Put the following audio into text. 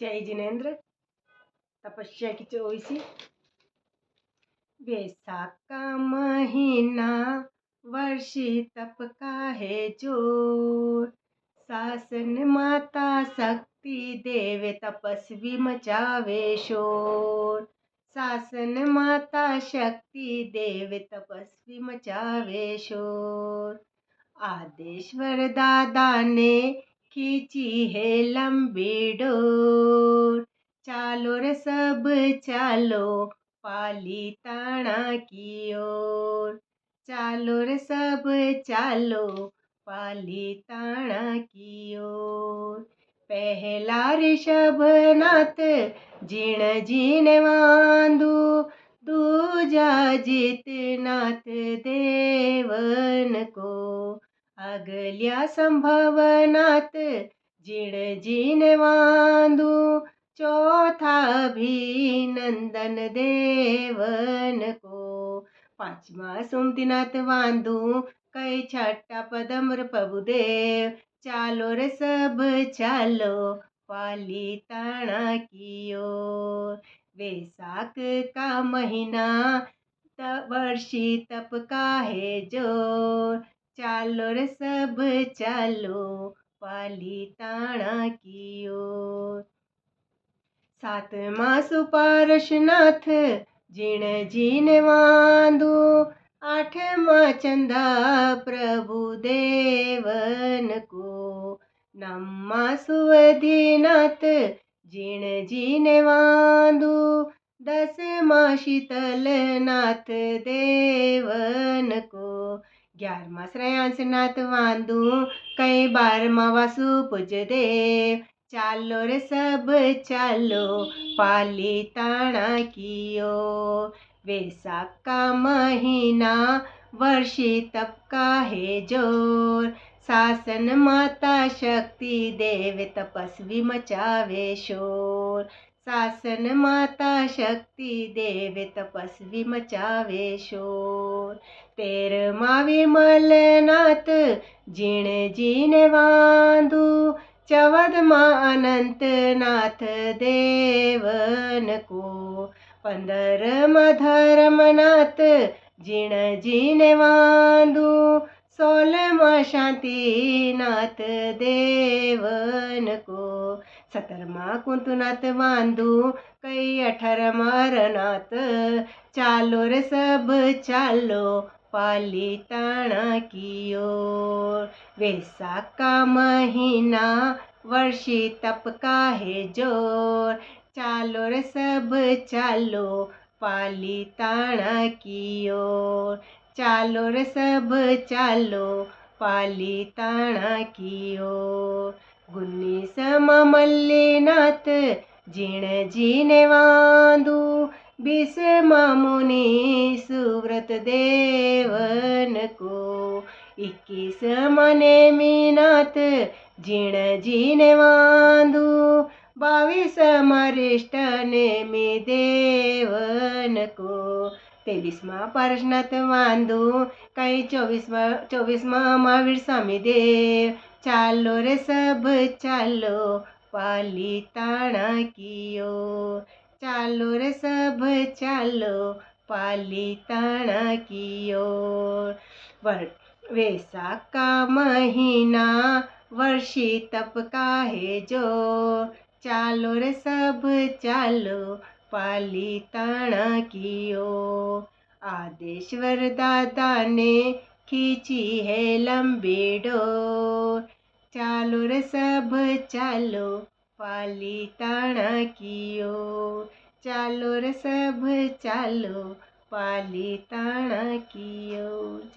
जय जिनेन्द्र। तपस्या की 24। वैशाख का महीना वर्षी तप का है जोर। शासन माता शक्ति देव तपस्वी मचावे शोर। शासन माता शक्ति देव तपस्वी मचावे शोर। आदेश्वर दादा ने खींची है लंबी डोर। चालो रे सब चालो पालीताना की ओर। चालो रे सब चालो पालीताना की ओर। पहला ऋषभनाथ जिण जीने वांदू। दूजा जितनाथ देवन को। अगल्या संभवनाथ जिण जीने वांदू। चौथा अभिनंदन देवन को। पांचवा सुमतिनाथ वांदू। कई छठा पदम्र प्रभुदेव। चालो रे सब चालो पालीताना की ओर। वैशाख का महीना वर्षी तप का है जोर। चालो रे सब चालो पालीताना की ओर। सातमा सुपार्श्वनाथ जिण जीने वांदू। आठमा चंदा प्रभु देवन को। नवमा सुवधिनाथ जिण जीने वांदू। दसमा शीतलनाथ देवन को। 11वां श्रेयांसनाथ वांदू। कई 12वां वासु पूज्य देव। चालो रे सब चालो पालीताना की ओर। वैशाख का महीना वर्षी तप का है जोर। शासन माता शक्ति देव तपस्वी मचावे शोर। शासन माता शक्ति देव तपस्वी मचावे शोर। 13वां विमलनाथ जिण जीने वांदू। 14वां अनंतनाथ देवन को। 15वां धर्मनाथ जिण जीने वांदू। 16वां शांतिनाथ देवन को। 17वां कुंतुनाथ वांदू। कई 18वां अरनाथ। चालो रे सब चालो पालीताना की ओर। वैशाख का महीना वर्षी तप का है जोर। चालो रे सब चालो पालीताना की ओर। चालो रे सब चालो पालीताना की ओर। 19वां मल्लीनाथ जिण जीने वांदू। 20वां मुनि सुव्रत देवन को। 21वां नेमिनाथ जिण जीने वांदू। 22वां रिष्ट नेमि देवन को। 23वां पारसनाथ वांदू। कई 24वां महावीर स्वामी देव। चालो रे सब चालो पालीताना की ओर। चालो रे सब चालो पालीताना की ओर। वैशाख का महीना वर्षी तप का है जोर। चालो रे सब चालो पालीताना की ओर। आदेश्वर दादा ने खींची है लंबी डोर। चालो रे सब चालो पालीताना की ओर। चालो रे सब चालो पालीताना की ओर।